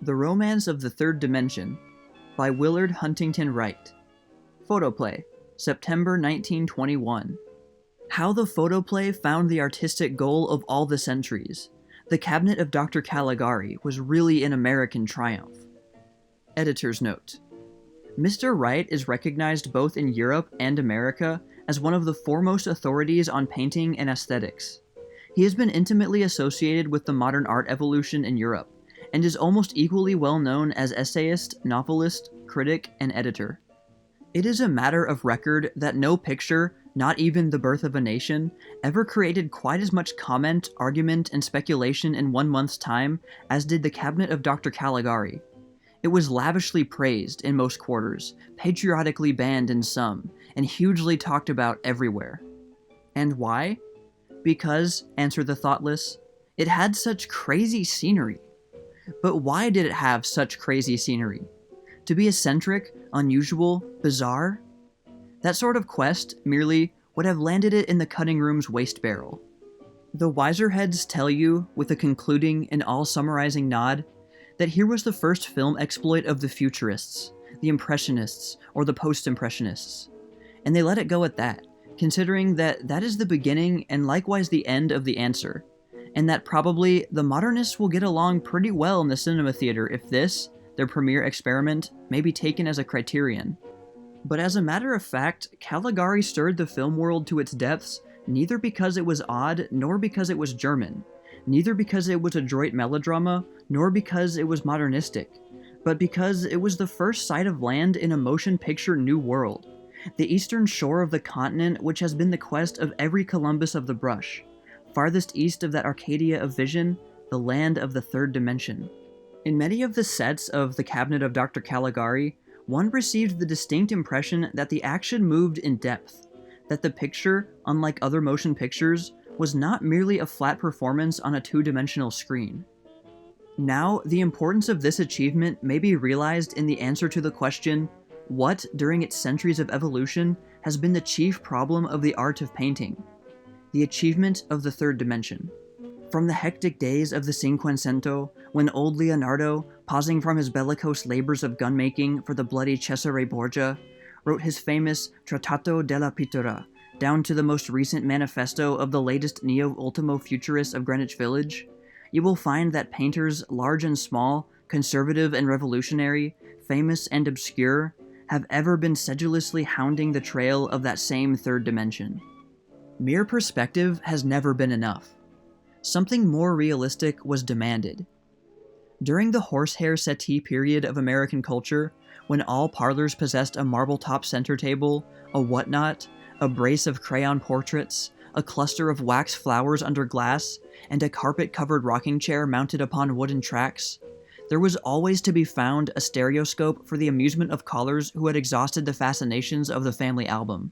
The Romance of the Third Dimension by Willard Huntington Wright. Photoplay, September 1921. How the photoplay found the artistic goal of all the centuries. The cabinet of Dr. Caligari was really an American triumph. Editor's note. Mr. Wright is recognized both in Europe and America as one of the foremost authorities on painting and aesthetics. He has been intimately associated with the modern art evolution in Europe, and is almost equally well known as essayist, novelist, critic, and editor. It is a matter of record that no picture, not even The Birth of a Nation, ever created quite as much comment, argument, and speculation in 1 month's time as did the Cabinet of Dr. Caligari. It was lavishly praised in most quarters, patriotically banned in some, and hugely talked about everywhere. And why? Because, answer the thoughtless, it had such crazy scenery. But why did it have such crazy scenery? To be eccentric, unusual, bizarre? That sort of quest, merely, would have landed it in the cutting room's waste barrel. The wiser heads tell you, with a concluding and all-summarizing nod, that here was the first film exploit of the Futurists, the Impressionists, or the Post-Impressionists. And they let it go at that, considering that that is the beginning and likewise the end of the answer, and that probably the Modernists will get along pretty well in the cinema theater if this, their premiere experiment, may be taken as a criterion. But as a matter of fact, Caligari stirred the film world to its depths neither because it was odd nor because it was German, neither because it was adroit melodrama nor because it was modernistic, but because it was the first sight of land in a motion picture new world, the eastern shore of the continent which has been the quest of every Columbus of the brush, farthest east of that Arcadia of vision, the land of the third dimension. In many of the sets of The Cabinet of Dr. Caligari, one received the distinct impression that the action moved in depth, that the picture, unlike other motion pictures, was not merely a flat performance on a two-dimensional screen. Now, the importance of this achievement may be realized in the answer to the question, what, during its centuries of evolution, has been the chief problem of the art of painting? The achievement of the third dimension. From the hectic days of the Cinquecento, when old Leonardo, pausing from his bellicose labors of gunmaking for the bloody Cesare Borgia, wrote his famous Trattato della Pittura, down to the most recent manifesto of the latest neo-ultimo futurists of Greenwich Village, you will find that painters large and small, conservative and revolutionary, famous and obscure, have ever been sedulously hounding the trail of that same third dimension. Mere perspective has never been enough. Something more realistic was demanded. During the horsehair settee period of American culture, when all parlors possessed a marble-top center table, a whatnot, a brace of crayon portraits, a cluster of wax flowers under glass, and a carpet-covered rocking chair mounted upon wooden tracks, there was always to be found a stereoscope for the amusement of callers who had exhausted the fascinations of the family album.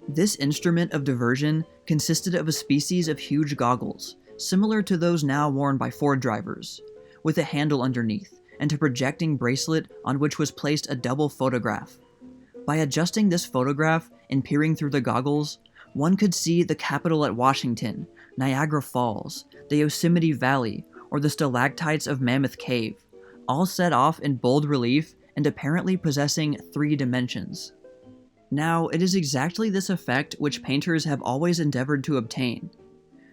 This instrument of diversion consisted of a species of huge goggles, similar to those now worn by Ford drivers, with a handle underneath, and a projecting bracelet on which was placed a double photograph. By adjusting this photograph and peering through the goggles, one could see the Capitol at Washington, Niagara Falls, the Yosemite Valley, or the stalactites of Mammoth Cave, all set off in bold relief and apparently possessing 3 dimensions. Now, it is exactly this effect which painters have always endeavored to obtain.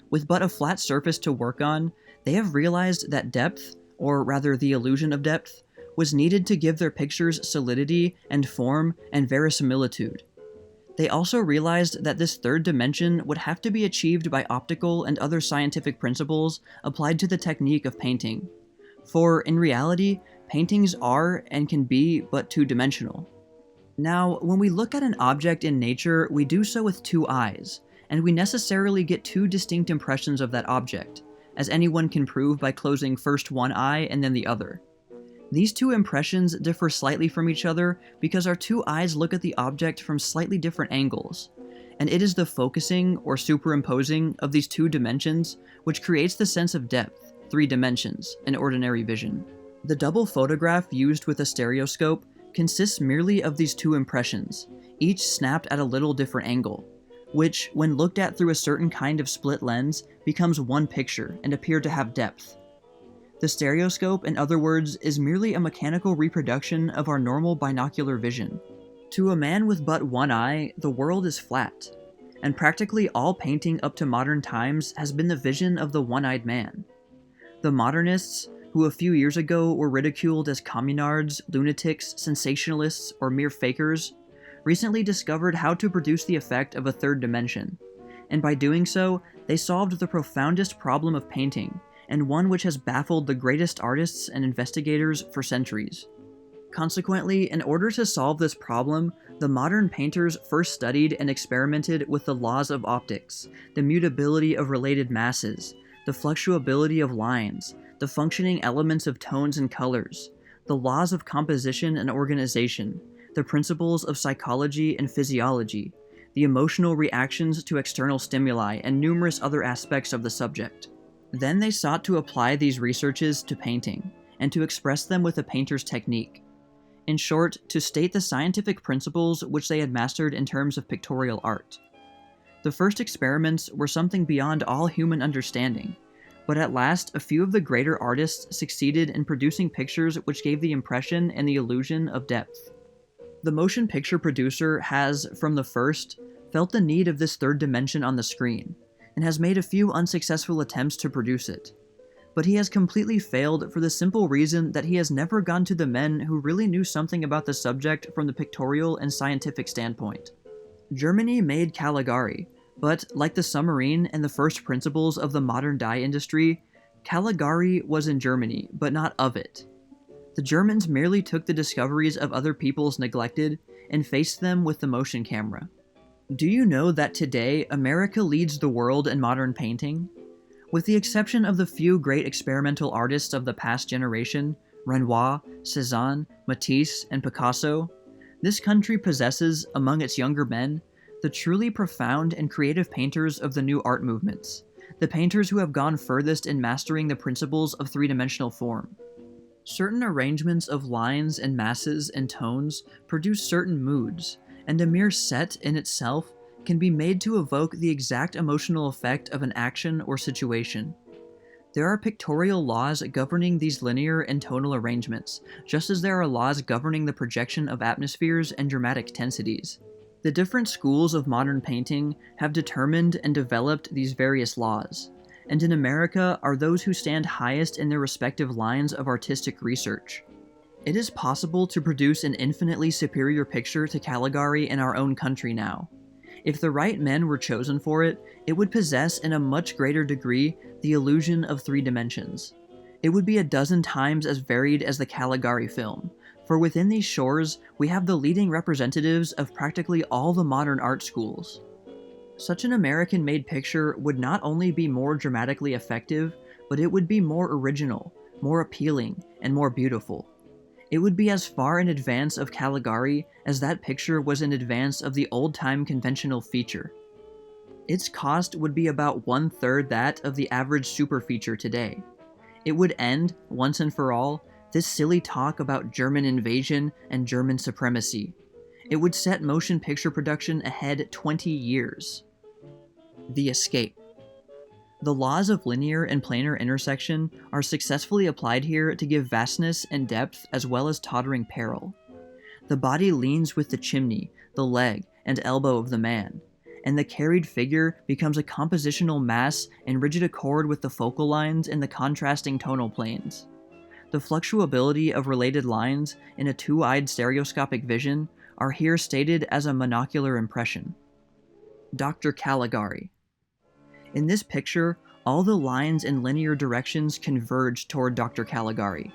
With but a flat surface to work on, they have realized that depth, or rather the illusion of depth, was needed to give their pictures solidity and form and verisimilitude. They also realized that this third dimension would have to be achieved by optical and other scientific principles applied to the technique of painting. For, in reality, paintings are and can be but two-dimensional. Now, when we look at an object in nature, we do so with 2 eyes, and we necessarily get 2 distinct impressions of that object, as anyone can prove by closing first one eye and then the other. These 2 impressions differ slightly from each other because our 2 eyes look at the object from slightly different angles, and it is the focusing or superimposing of these 2 dimensions which creates the sense of depth, 3 dimensions, in ordinary vision. The double photograph used with a stereoscope consists merely of these 2 impressions, each snapped at a little different angle, which, when looked at through a certain kind of split lens, becomes one picture and appear to have depth. The stereoscope, in other words, is merely a mechanical reproduction of our normal binocular vision. To a man with but one eye, the world is flat, and practically all painting up to modern times has been the vision of the one-eyed man. The modernists, who a few years ago were ridiculed as communards, lunatics, sensationalists, or mere fakers, recently discovered how to produce the effect of a third dimension, and by doing so, they solved the profoundest problem of painting, and one which has baffled the greatest artists and investigators for centuries. Consequently, in order to solve this problem, the modern painters first studied and experimented with the laws of optics, the mutability of related masses, the fluctuability of lines, the functioning elements of tones and colors, the laws of composition and organization, the principles of psychology and physiology, the emotional reactions to external stimuli, and numerous other aspects of the subject. Then they sought to apply these researches to painting, and to express them with a painter's technique. In short, to state the scientific principles which they had mastered in terms of pictorial art. The first experiments were something beyond all human understanding, but at last a few of the greater artists succeeded in producing pictures which gave the impression and the illusion of depth. The motion picture producer has, from the first, felt the need of this third dimension on the screen, and has made a few unsuccessful attempts to produce it. But he has completely failed for the simple reason that he has never gone to the men who really knew something about the subject from the pictorial and scientific standpoint. Germany made Caligari, but like the submarine and the first principles of the modern dye industry, Caligari was in Germany, but not of it. The Germans merely took the discoveries of other peoples neglected and faced them with the motion camera. Do you know that today America leads the world in modern painting? With the exception of the few great experimental artists of the past generation, Renoir, Cézanne, Matisse, and Picasso, this country possesses, among its younger men, the truly profound and creative painters of the new art movements, the painters who have gone furthest in mastering the principles of three-dimensional form. Certain arrangements of lines and masses and tones produce certain moods, and a mere set in itself can be made to evoke the exact emotional effect of an action or situation. There are pictorial laws governing these linear and tonal arrangements, just as there are laws governing the projection of atmospheres and dramatic tensities. The different schools of modern painting have determined and developed these various laws, and in America are those who stand highest in their respective lines of artistic research. It is possible to produce an infinitely superior picture to Caligari in our own country now. If the right men were chosen for it, it would possess in a much greater degree the illusion of three dimensions. It would be a dozen times as varied as the Caligari film, for within these shores we have the leading representatives of practically all the modern art schools. Such an American-made picture would not only be more dramatically effective, but it would be more original, more appealing, and more beautiful. It would be as far in advance of Caligari as that picture was in advance of the old-time conventional feature. Its cost would be about 1/3 that of the average super feature today. It would end, once and for all, this silly talk about German invasion and German supremacy. It would set motion picture production ahead 20 years. The escape. The laws of linear and planar intersection are successfully applied here to give vastness and depth as well as tottering peril. The body leans with the chimney, the leg, and elbow of the man, and the carried figure becomes a compositional mass in rigid accord with the focal lines and the contrasting tonal planes. The fluctuability of related lines in a two-eyed stereoscopic vision are here stated as a monocular impression. Dr. Caligari. In this picture, all the lines in linear directions converge toward Dr. Caligari,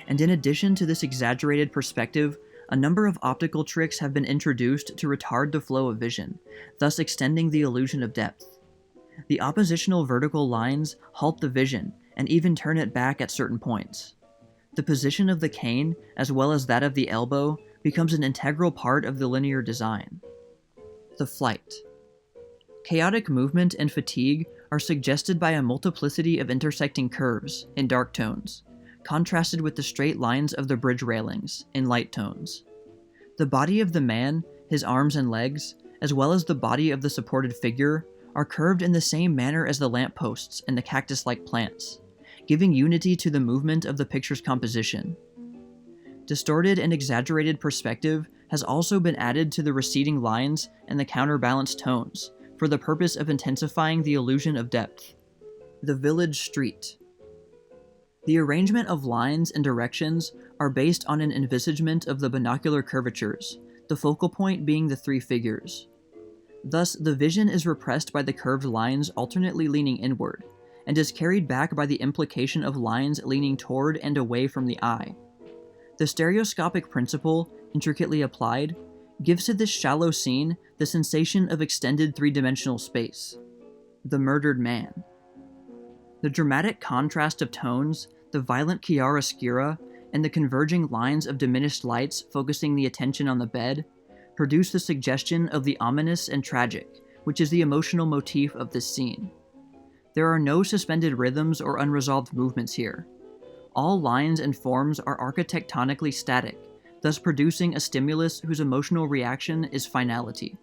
and in addition to this exaggerated perspective, a number of optical tricks have been introduced to retard the flow of vision, thus extending the illusion of depth. The oppositional vertical lines halt the vision, and even turn it back at certain points. The position of the cane, as well as that of the elbow, becomes an integral part of the linear design. The flight. Chaotic movement and fatigue are suggested by a multiplicity of intersecting curves, in dark tones, contrasted with the straight lines of the bridge railings, in light tones. The body of the man, his arms and legs, as well as the body of the supported figure, are curved in the same manner as the lampposts and the cactus-like plants, giving unity to the movement of the picture's composition. Distorted and exaggerated perspective has also been added to the receding lines and the counterbalanced tones, for the purpose of intensifying the illusion of depth. The village street. The arrangement of lines and directions are based on an envisagement of the binocular curvatures, the focal point being the three figures. Thus, the vision is repressed by the curved lines alternately leaning inward, and is carried back by the implication of lines leaning toward and away from the eye. The stereoscopic principle, intricately applied, gives to this shallow scene the sensation of extended three-dimensional space. The murdered man. The dramatic contrast of tones, the violent chiaroscura, and the converging lines of diminished lights focusing the attention on the bed, produce the suggestion of the ominous and tragic, which is the emotional motif of this scene. There are no suspended rhythms or unresolved movements here. All lines and forms are architectonically static, thus producing a stimulus whose emotional reaction is finality.